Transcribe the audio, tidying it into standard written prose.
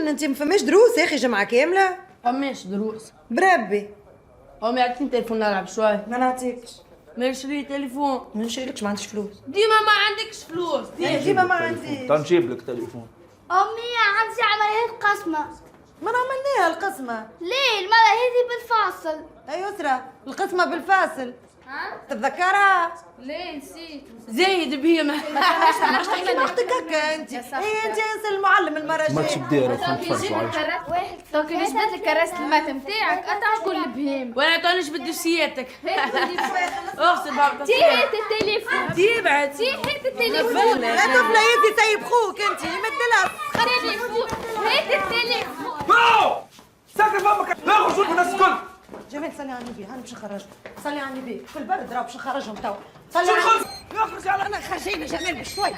انت ما فماش دروس يا اخي جمعه كامله؟ فماش دروس. بربي. امي اعطيني تليفون نلعب شوي. ما نعطيكش. ما نشري تليفون. ما نشريلكش، ما عنديش فلوس. ديما ما عندكش فلوس. ديما ما عنديش. تنجيب لك تليفون. أمي عندي عمليات قسمة. ما عملناها القسمه. ليه المرة هذه بالفاصل؟ يا يسرى القسمه بالفاصل ها؟ تتذكرها؟ ليه نسيت؟ زايد بهيمة. احكي وقتك هكا انت. هي انت انسى المعلم المره ما الجايه. تبدي نتفرجوا عليك. واحد دوك اللي جبت لك كراسة المات نتاعك قطع كل بهيم. ولا تعطينيش بدوسياتك. اغسل بابا. تي هات التليفون. تي بعد. تي هات التليفون. لا طفله يدي سيب خوك انت يمدلها. التليفون. هات التليفون. نو سكر فمك، لا خرجوا الناس الكل. جمال صلي على النبي، هاني باش نخرجهم. صلي على النبي في البرد راه باش نخرجهم توا. صلي شو على الخبز؟ نخرج على انا خرجيني جمال بشوي.